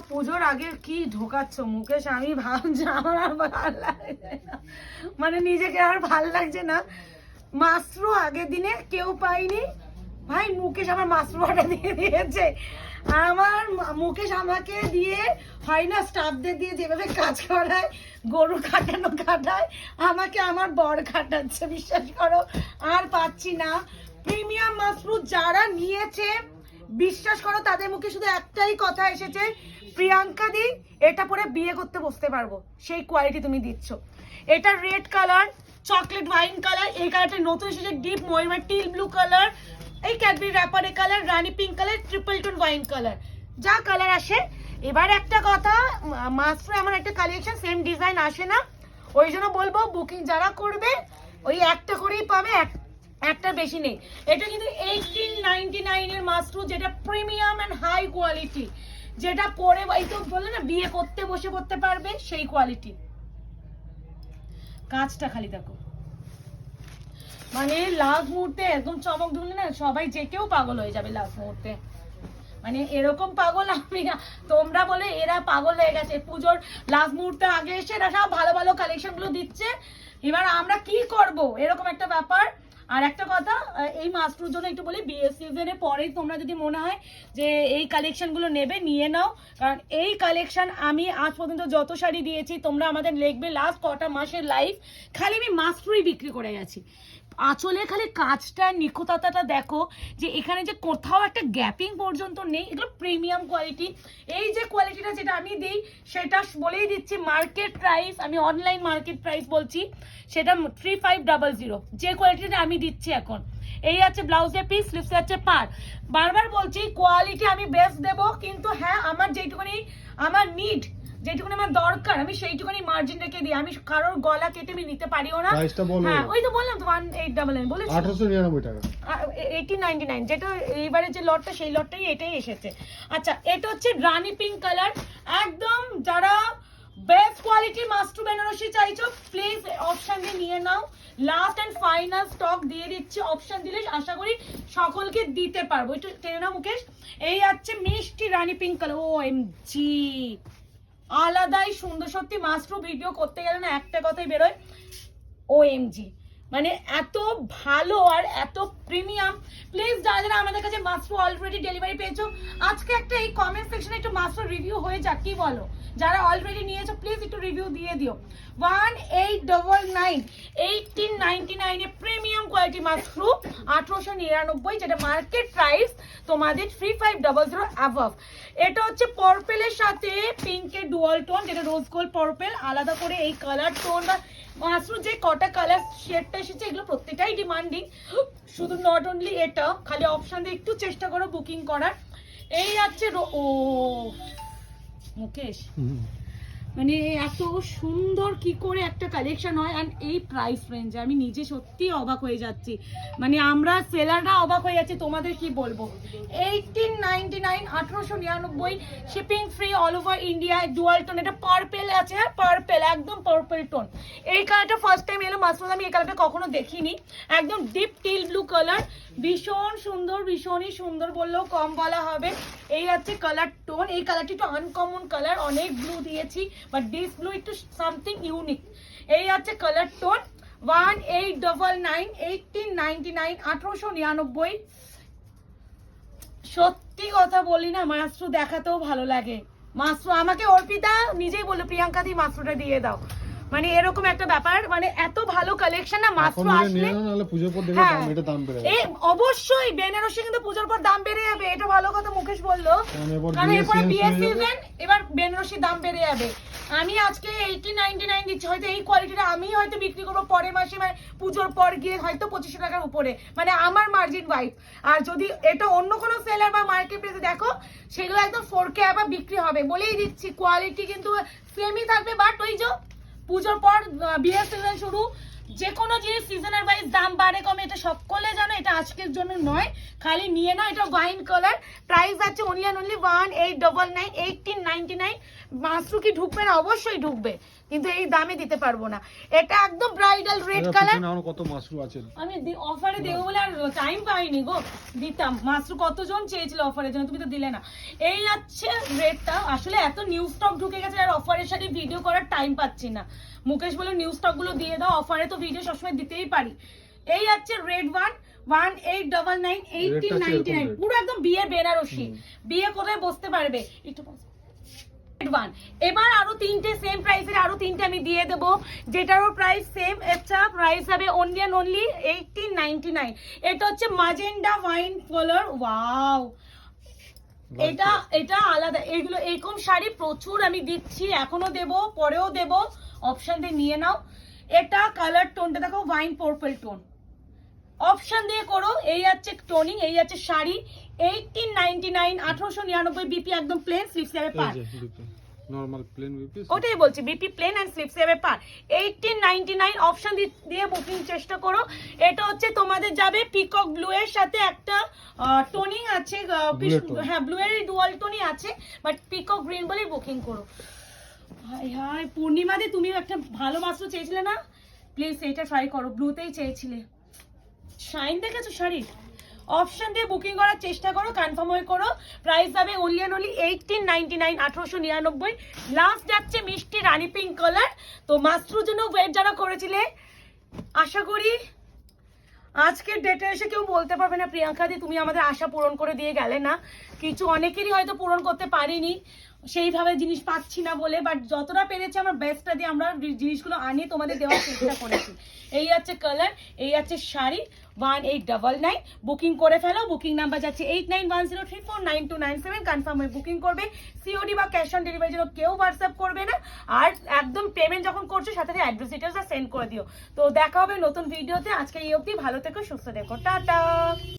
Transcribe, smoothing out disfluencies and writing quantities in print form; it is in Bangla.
পুজোর আগে কি ঢোকাচ্ছ মুকেশ, আমি ভাবছি আমার আর ভালো লাগছে না, মানে নিজেকে আর ভাল লাগছে না। মাশরু আগের দিনে কেউ পাইনি ভাই, মুকেশ আমার মাশরুটা দিয়ে দিয়েছে। আমার মুকেশ আমাকে দিয়ে হয় না, স্টাফদের দিয়ে যেভাবে কাজ করায়, গরু খাটানো খাটায়, আমাকে আমার বর খাটাচ্ছে, বিশ্বাস করো আর পাচ্ছি না। প্রিমিয়াম মাশরু যারা নিয়েছে বিশ্বাস করো তাদের মুখে শুধু একটাই কথা এসেছে, প্রিয়াঙ্কা দি এটা পরে বিয়ে করতে বসতে পারবো, সেই কোয়ালিটি তুমি দিচ্ছ। এটা red colour, chocolate wine colour, এই কালারটা নতুন এসেছে ডিপ ময়ূর টিল ব্লু কালার, এই ক্যাডবেরি র্যাপারে কালার, রানী pink colour, triple tone wine colour, যা কালার আসে। এবার একটা কথা, মাশরু আমার একটা কালেকশন সেম ডিজাইন আসে না, ওই জন্য বলবো বুকিং যারা করবে ওই একটা করেই পাবে, একটা বেশি নেই। এটা কিন্তু 1899 এর মাশরু, যেটা প্রিমিয়াম এন্ড হাই কোয়ালিটি, যেটা পরে এই তো বললে না বিয়ে করতে বসে পড়তে পারবে, সেই কোয়ালিটি। কাজটা খালি দেখো, মানে লাস্ট মুহূর্তে একদম চমক ধরলে না সবাই যে কেউ পাগল হয়ে যাবে লাস্ট মুহূর্তে, মানে এরকম পাগল আমি না, তোমরা বলে এরা পাগল হয়ে গেছে পুজোর লাস্ট মুহূর্তে আগে এসে এরা সব ভালো ভালো কালেকশন গুলো দিচ্ছে, এবার আমরা কি করব এরকম একটা ব্যাপার। আর একটা কথা, এই মাশরুর জন্য একটু বলি, বিয়ে সিজনে পরেই তোমরা যদি মনে হয় যে এই কালেকশনগুলো নেবে নিয়ে নাও, কারণ এই কালেকশন আমি আজ পর্যন্ত যত শাড়ি দিয়েছি তোমরা আমাদের লিখবে লাস্ট কটা মাসের লাইফ খালি আমি মাশরুই বিক্রি করে গেছি। আঁচলে খালি কাজটা নিখুঁততাটা দেখো, যে এখানে যে কোথাও একটা গ্যাপিং পর্যন্ত নেই, এগুলো প্রিমিয়াম কোয়ালিটি। এই যে কোয়ালিটিটা যেটা আমি দিই সেটা বলেই দিচ্ছি মার্কেট প্রাইস, আমি অনলাইন মার্কেট প্রাইস বলছি, সেটা 3500, যে কোয়ালিটিটা আমি দিচ্ছি এখন। এই আছে ব্লাউজের পিস, স্লিভসে আছে পার। বারবার বলছি কোয়ালিটি আমি বেস্ট দেবো, কিন্তু হ্যাঁ আমার যেটুকুনি আমার নিড, যেটুকুনি আমার দরকার আমি সেইটুকুনি মার্জিন রেখে দিই, আমি কারোর গলা কেটে আমি নিতে পারিও না। হ্যাঁ ওই তো বললাম তো 1899 বলেছি, 1899 টাকা, 1899, যেটা এইবারে যে লটটা সেই লটটাই এটাই এসেছে। আচ্ছা এটা হচ্ছে রানী পিঙ্ক কালার, একদম যারা বেস্ট কোয়ালিটি মাশরু বেনারসি চাইছো প্লিজ অপশন দিয়ে নিয়ে নাও, লাস্ট এন্ড ফাইনাল স্টক দিয়ে দিচ্ছি, অপশন দিলে আশা করি সকলকে দিতে পারবো। একটু টেনে নাও মুকেশ। এই আছে মিষ্টি রানী পিঙ্ক কালার, ও এম জি আলাদাই সুন্দর, সত্যি মাশরু ভিডিও করতে গেলে না একটা কথাই বেরোয়, OMG, মানে এত ভালো আর এত প্রিমিয়াম। প্লিজ যারা যারা আমাদের কাছে মাশরু অলরেডি ডেলিভারি পেয়েছো, আজকে একটা এই কমেন্ট সেকশনে একটু মাশরু রিভিউ হয়ে যাক, কি বলো? যারা অলরেডি নিয়েছো প্লিজ একটু রিভিউ দিয়ে দিও। 1899, 1899 এ প্রিমিয়াম কোয়ালিটি মাশরু, 1899, যেটা মার্কেট প্রাইস তোমাদের 3500 অ্যাবভ। এটা হচ্ছে পার্পেলের সাথে পিঙ্কের ডুয়াল টোন, যেটা রোজ গোল্ড পার্পেল, আলাদা করে এই কালার টোন বা মাশরু যে কটা কালার শেডটা এসেছে এগুলো প্রত্যেকটাই ডিমান্ডিং, শুধু নট অনলি এটা, খালি অপশন দিয়ে একটু চেষ্টা করো বুকিং করার। এই আছে ও মুকেশ, মানে এত সুন্দর কি করে একটা কালেকশন হয়, আর এই প্রাইস রেঞ্জে আমি নিজে সত্যি অবাক হয়ে যাচ্ছি, মানে আমরা সেলাররা অবাক হয়ে যাচ্ছি, তোমাদের কি বলবো। 1899, 1899, shipping free all over India, dual tone, এটা পার্পেল আছে, হ্যাঁ পার্পেল, একদম পার্পেল টোন। এই কালারটা ফার্স্ট টাইম এলো মাশরু, আমি এই কালারটা কখনো দেখিনি, একদম ডিপ টিল ব্লু কালার, ভীষণ সুন্দর, ভীষণই সুন্দর বললেও কম বলা হবে। এই আছে কালার টোন, এই কালারটি একটু আনকমন কালার, অনেক ব্লু দিয়েছি বাট দিস ব্লু একটু সামথিং ইউনিক। এই আছে কালার টোন 1899, 1899, 1899। সত্যি কথা বলি না, মাশরু দেখাতেও ভালো লাগে। মাশরু আমাকে অর্পিতা নিজেই বললো প্রিয়াঙ্কা দি মাশরুটা দিয়ে দাও, মানে এরকম একটা ব্যাপার, মানে এত ভালো কালেকশন না মাশরু আসলে পূজোর পর দেখে দাম বেড়ে যাবে। অবশ্যই বেনারসি কিন্তু পূজোর পর দাম বেড়ে যাবে, এটা ভালো কথা মুকেশ বললো, কারণ এরপরে বিয়ে সিজন, এবার বেনারসি দাম বেড়ে যাবে। আমি আজকে 1899 দিচ্ছি, হয়তো এই কোয়ালিটিটা আমি হয়তো বিক্রি করবো পরের মাসে, মানে পুজোর পর গিয়ে হয়তো 2500 টাকার উপরে, মানে আমার মার্জিন ওয়াইজ। আর যদি এটা অন্য কোনো সেলার বা মার্কেট প্লেসে দেখো সেগুলো একদম 4K আবার বিক্রি হবে, বলেই দিচ্ছি কোয়ালিটি কিন্তু সেমই থাকবে, বাট ওই যে পুজোর পর বিয়ের সিজন শুরু, যে কোনো জিনিস সিজনের ওয়াইজ দাম বাড়ে কমে, এটা সকলে জানো, এটা আজকের জন্য নয়, খালি নিয়ে নাও। এটা ওয়াইন কালার, প্রাইস আছে অনলি অ্যান্ড অনলি 1899, 1899। মাশরু কি ঢুকবে না? অবশ্যই ঢুকবে, কিন্তু এই দামে দিতে পারবো না। এটা একদম ব্রাইডাল রেড কালার। কত মাশরু আছে আমি অফারে দেবো বলে আর টাইম পাইনি গো, দিতাম। মাশরু কতজন চেয়েছিল অফারের জন্য, তুমি তো দিলে না। এই আছে রেডটা, আসলে এত নিউ স্টক ঢুকে গেছে আর অফারের সাথে ভিডিও করার টাইম পাচ্ছি না। মুকেশ বলে নিউ স্টক গুলো দিয়ে দাও, অফারে তো ভিডিও সবসময় দিতেই পারি। এই আছে রেড 1899, 1899, পুরো একদম বিয়ে বেনারসি, বিয়ে কোথায় বসতে পারবে একটু। এবার আরো তিনটে সেম প্রাইসের আরো তিনটে আমি দিয়ে দেবো, যেটারও প্রাইস সেম। এটা প্রাইস হবে অনলি অ্যান্ড অনলি 1899। এটা হচ্ছে মাজেন্ডা ওয়াইন কালার, ওয়াও, এটা এটা আলাদা। এগুলো এরকম শাড়ি প্রচুর আমি দিচ্ছি, এখনো দেব, পরেও দেব, অপশন দিয়ে নিয়ে নাও। এটা কালার টোনটা দেখো, ওয়াইন পার্পল টোন, অপশন দিয়ে করো। এই আছে টোনিং, এই আছে শাড়ি, 1899, 1899 বিপি, একদম প্লেন, স্লিভস যাবে পার। নরমাল প্লেন বিপি, ওটাই বলছি, বিপি প্লেন এন্ড স্লিভস যাবে পার। 1899 অপশন দিয়ে বুকিং চেষ্টা করো। এটা হচ্ছে তোমাদের যাবে পিকক ব্লু এর সাথে একটা টোনিং আছে, হ্যাঁ ব্লু এর ডুয়াল টোনই আছে, বাট পিকক গ্রিন বলেই বুকিং করো। হাই হাই পূর্ণিমা দি, তুমি একটা ভালো মাস্টার চেয়েছিলে না, প্লিজ এইটা ট্রাই করো, ব্লুতেই চেয়েছিলে। শাইন দেখেছো শাড়ির? অপশন দিয়ে বুকিং করার চেষ্টা করো, কনফার্ম হয়ে করো। প্রাইস যাবে অনলি অ্যান্ড অনলি 1899, 1899। লাস্ট যাচ্ছে মিষ্টি রানী পিঙ্ক কালার। তো মাস্ট্রুর জন্য ওয়েট যারা করেছিলে, আশা করি আজকের ডেটে এসে কেউ বলতে পারবে না প্রিয়াঙ্কা দি তুমি আমাদের আশা পূরণ করে দিয়ে গেলে না। কিছু অনেকেরই হয়তো পূরণ করতে পারিনি সেইভাবে জিনিস পাচ্ছি না বলে, বাট যতটা পেরেছি আমার বেস্টটা দিয়ে আমরা জিনিসগুলো আনি তোমাদের দেওয়ার চেষ্টা করেছি। এই আছে কালার, এই আছে শাড়ি, 1899। বুকিং করে ফেলো, বুকিং নাম্বার যাচ্ছে 8910349297। কনফার্ম হয়ে বুকিং করবে। সিওডি বা ক্যাশ অন ডেলিভারির জন্য কেউ হোয়াটসঅ্যাপ করবে না, আর একদম পেমেন্ট যখন করছো সাথে অ্যাড্রেস ডিটেলসটা সেন্ড করে দিও। তো দেখা হবে নতুন ভিডিওতে, আজকে এই অবধি, ভালো থেকো, সুস্থ থেকো, টাটা।